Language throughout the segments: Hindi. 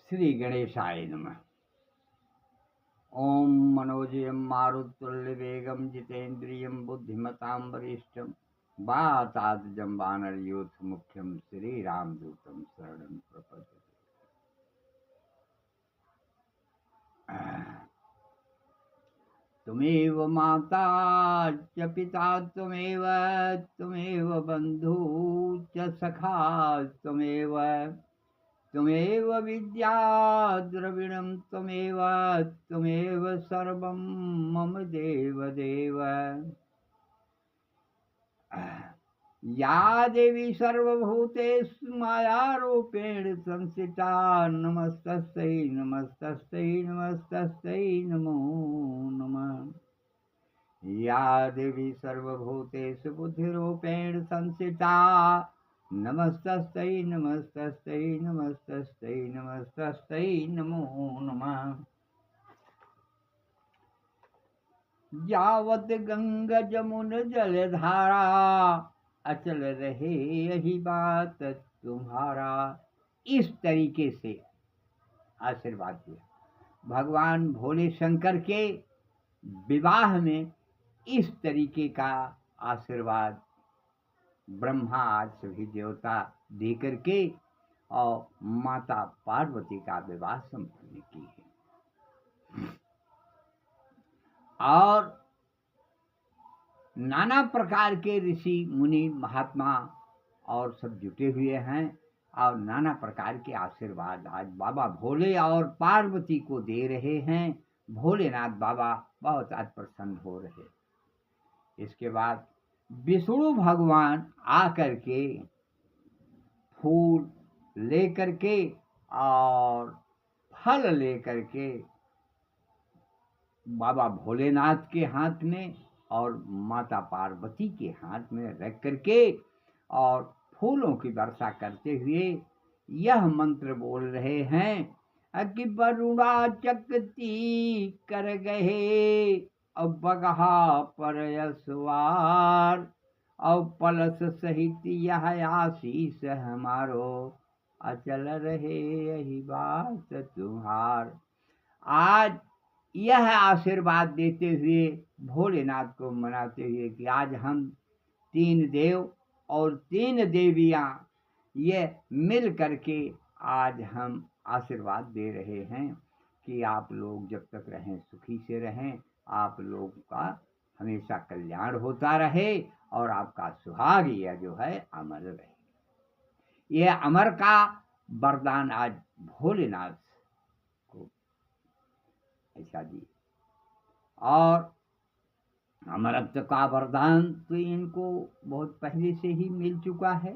श्री गणेशाय नमः। ओम मनोजयं मारुतुल्यवेगं जितेन्द्रियं बुद्धिमतां वरिष्ठं वातात्मजं वानरयूथ मुख्यं श्रीरामदूतं शरणं प्रपद्ये। त्वमेव माता च पिता त्वमेव बन्धु च सखा त्वमेव विद्या द्रविणं त्वमेव सर्वं मम देव। या देवी सर्वभूतेषु मायारूपेण संस्थिता नमस्तस्यै नमो नमः। या देवी सर्वभूतेषु बुद्धिरूपेण संस्थिता नमस्तस्यै नमो नमः। यावत गंगा जमुन जलधारा अचल रहे यही बात तुम्हारा। इस तरीके से आशीर्वाद दिया भगवान भोले शंकर के विवाह में। इस तरीके का आशीर्वाद ब्रह्मा आज सभी देवता दे करके और माता पार्वती का विवाह संपन्न की है। और नाना प्रकार के ऋषि मुनि महात्मा और सब जुटे हुए हैं और नाना प्रकार के आशीर्वाद आज बाबा भोले और पार्वती को दे रहे हैं। भोलेनाथ बाबा बहुत आज प्रसन्न हो रहे। इसके बाद विष्णु भगवान आकर के फूल लेकर के और फल लेकर के बाबा भोलेनाथ के हाथ में और माता पार्वती के हाथ में रख करके और फूलों की वर्षा करते हुए यह मंत्र बोल रहे हैं कि वरुणा चकती कर गए अब बगहा पर यशवार और पलस सहित यह आशीष हमारो अचल रहे यही बात तुम्हार। आज यह आशीर्वाद देते हुए भोलेनाथ को मनाते हुए कि आज हम 3 देव और 3 देवियां ये मिल करके आज हम आशीर्वाद दे रहे हैं कि आप लोग जब तक रहें सुखी से रहें, आप लोग का हमेशा कल्याण होता रहे और आपका सुहाग यह जो है अमर रहे। यह अमर का वरदान आज भोलेनाथ को ऐसा दिए। और अमरत्व का वरदान तो इनको बहुत पहले से ही मिल चुका है,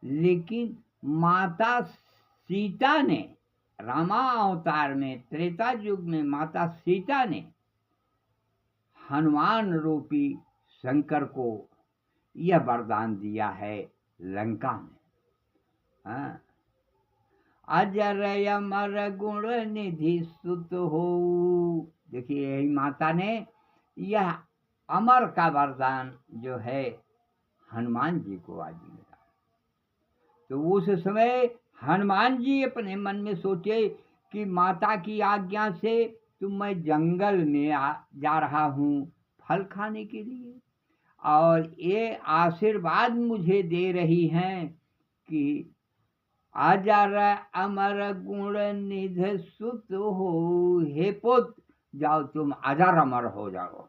लेकिन माता सीता ने रामा अवतार में त्रेता युग में माता सीता ने हनुमान रूपी शंकर को यह वरदान दिया है लंका में। अजर अमर गुण निधि सुत हो। देखिए यही माता ने यह अमर का वरदान जो है हनुमान जी को आज मिला। तो उस समय हनुमान जी अपने मन में सोचे कि माता की आज्ञा से तो मैं जंगल में जा रहा हूँ फल खाने के लिए, और ये आशीर्वाद मुझे दे रही हैं कि अजर अमर गुण निधि सुत हो, हे पुत्र जाओ तुम अजर अमर हो जाओ।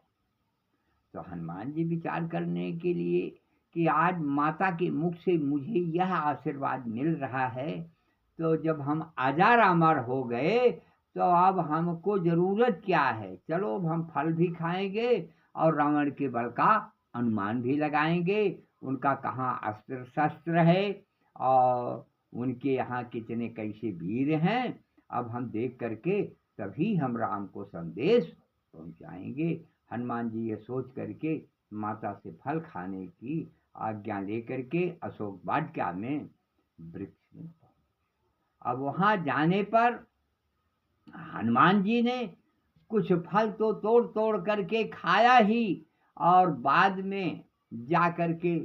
तो हनुमान जी विचार करने के लिए कि आज माता के मुख से मुझे यह आशीर्वाद मिल रहा है, तो जब हम अजर अमर हो गए तो अब हमको जरूरत क्या है, चलो अब हम फल भी खाएंगे और रावण के बल का अनुमान भी लगाएंगे, उनका कहाँ अस्त्र शस्त्र है और उनके यहाँ कितने कैसे वीर हैं, अब हम देख करके तभी हम राम को संदेश पहुंचाएंगे। हनुमान जी ये सोच करके माता से फल खाने की आज्ञा लेकर के अशोक वाटिका में वृक्ष में पहुंचे। अब वहां जाने पर हनुमान जी ने कुछ फल तो तोड़ तोड़ करके खाया ही, और बाद में जा करके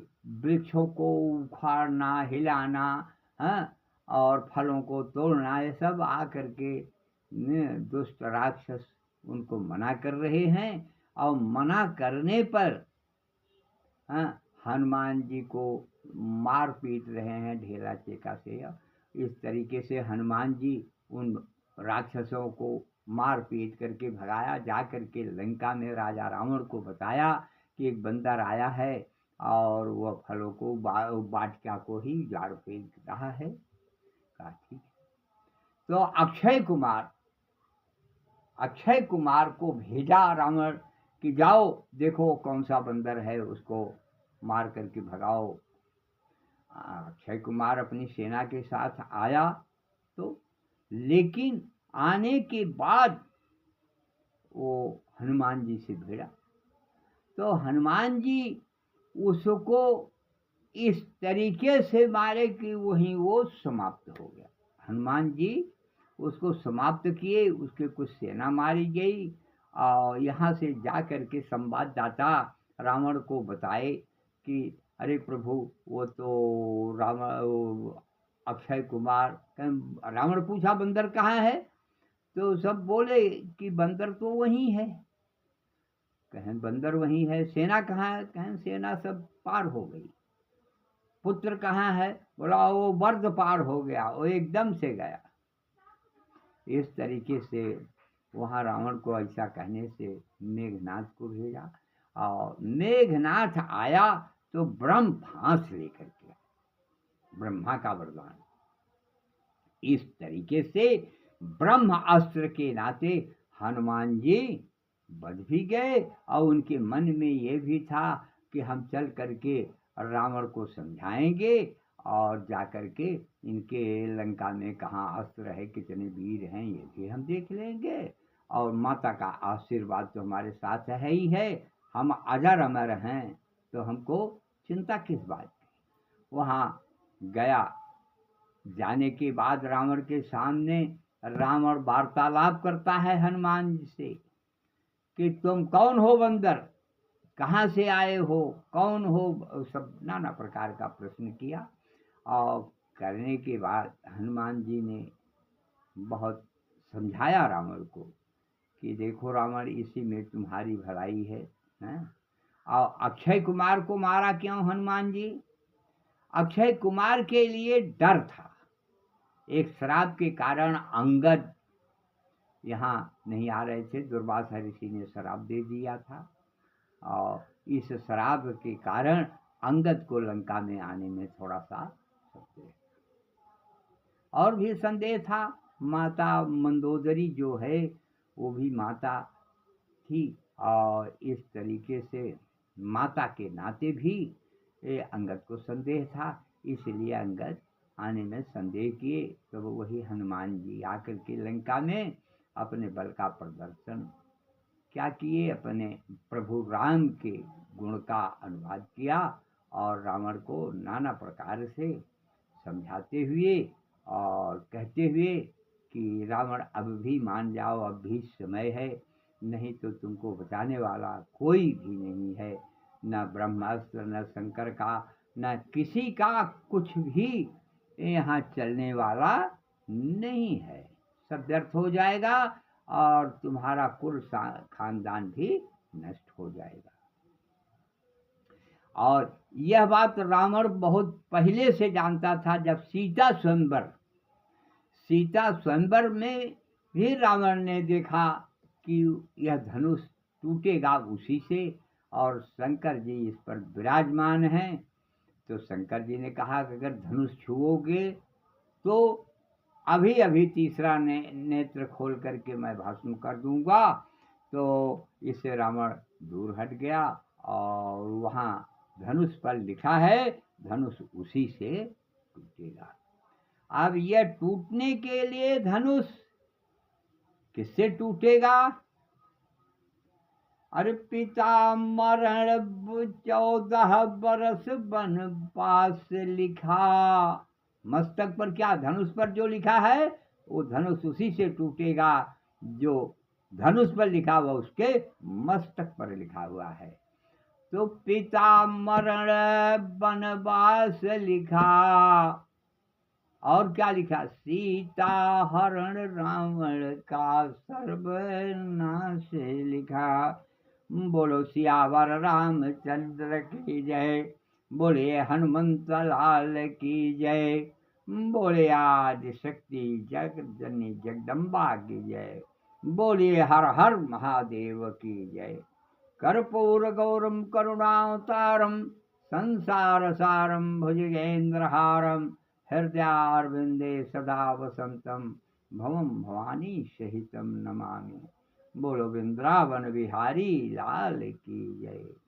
वृक्षों को उखाड़ना हिलाना और फलों को तोड़ना, ये सब आ करके दुष्ट राक्षस उनको मना कर रहे हैं। और मना करने पर हनुमान जी को मार पीट रहे हैं ढेला चेका से। इस तरीके से हनुमान जी उन राक्षसों को मार पीट करके भगाया। जा करके लंका में राजा रावण को बताया कि एक बंदर आया है और वह फलों को वाटिका को ही जाड़ फेंक रहा है। कहा ठीक है। तो अक्षय कुमार को भेजा रावण कि जाओ देखो कौन सा बंदर है, उसको मार करके भगाओ। अक्षय कुमार अपनी सेना के साथ आया, तो लेकिन आने के बाद वो हनुमान जी से भिड़ा। तो हनुमान जी उसको इस तरीके से मारे कि वहीं वो समाप्त हो गया। हनुमान जी उसको समाप्त किए, उसके कुछ सेना मारी गई। और यहाँ से जा करके संवाददाता रावण को बताए कि अरे प्रभु, वो तो अक्षय कुमार। रावण पूछा बंदर कहाँ है? तो सब बोले कि बंदर तो वहीं है। कहें बंदर वहीं है। सेना कहाँ है? कहें सेना सब पार हो गई। पुत्र कहाँ है? बोला वो वर्द पार हो गया, वो एकदम से गया। इस तरीके से वहाँ रावण को ऐसा कहने से मेघनाथ को भेजा। और मेघनाथ आया तो ब्रह्म फांस लेकर के, ब्रह्मा का वरदान। इस तरीके से ब्रह्म अस्त्र के नाते हनुमान जी बच भी गए। और उनके मन में ये भी था कि हम चल करके रावण को समझाएंगे और जाकर के इनके लंका में कहाँ अस्त्र है, कितने वीर हैं, ये भी हम देख लेंगे। और माता का आशीर्वाद तो हमारे साथ है ही है, हम अजर अमर हैं, तो हमको चिंता किस बात की। वहाँ गया। जाने के बाद रावण के सामने रावण वार्तालाप करता है हनुमान जी से कि तुम कौन हो बंदर, कहाँ से आए हो, कौन हो, सब नाना प्रकार का प्रश्न किया। और करने के बाद हनुमान जी ने बहुत समझाया रावण को कि देखो रावण, इसी में तुम्हारी भलाई है, हैं? और अक्षय कुमार को मारा क्यों हनुमान जी? अक्षय कुमार के लिए डर था। एक श्राप के कारण अंगद यहाँ नहीं आ रहे थे। दुर्वासा ऋषि ने श्राप दे दिया था और इस श्राप के कारण अंगद को लंका में आने में थोड़ा सा संदेह, और भी संदेह था। माता मंदोदरी जो है वो भी माता थी और इस तरीके से माता के नाते भी अंगद को संदेह था। इसलिए अंगद आने में संदेह किए। तो वही हनुमान जी आकर के लंका में अपने बल का प्रदर्शन क्या किए, अपने प्रभु राम के गुण का अनुवाद किया और रावण को नाना प्रकार से समझाते हुए और कहते हुए कि रावण अब भी मान जाओ, अब भी समय है, नहीं तो तुमको बचाने वाला कोई भी नहीं है। न ब्रह्मास्त्र, न शंकर का, न किसी का कुछ भी यहाँ चलने वाला नहीं है। सब व्यर्थ हो जाएगा और तुम्हारा कुल खानदान भी नष्ट हो जाएगा। और यह बात रावण बहुत पहले से जानता था। जब सीता स्वयंवर में भी रावण ने देखा कि यह धनुष टूटेगा उसी से और शंकर जी इस पर विराजमान हैं। तो शंकर जी ने कहा कि अगर धनुष छुओगे तो अभी अभी तीसरा नेत्र खोल करके मैं भस्म कर दूंगा। तो इससे रावण दूर हट गया और वहाँ धनुष पर लिखा है धनुष उसी से टूटेगा। अब यह टूटने के लिए धनुष किससे टूटेगा? अरे पिता मरण 14 बरस वनवास लिखा। मस्तक पर क्या, धनुष पर जो लिखा है वो धनुष उसी से टूटेगा। जो धनुष पर लिखा हुआ उसके मस्तक पर लिखा हुआ है। तो पिता मरण वनवास लिखा, और क्या लिखा, सीता हरण रावण का सर्वनाश लिखा। बोलो सियावर रामचंद्र की जय, बोले हनुमंत लाल की जय, बोले आदि शक्ति जगजननी जगदम्बा की जय, बोलिए हर हर महादेव की जय। कर्पूर गौरम करुणावतारम संसार सारम भुजगेन्द्रहारम, हृदयारविंदे सदा वसंतम भवम भवानी सहितम नमामि। बोलो वृंदावन बिहारी लाल की जय।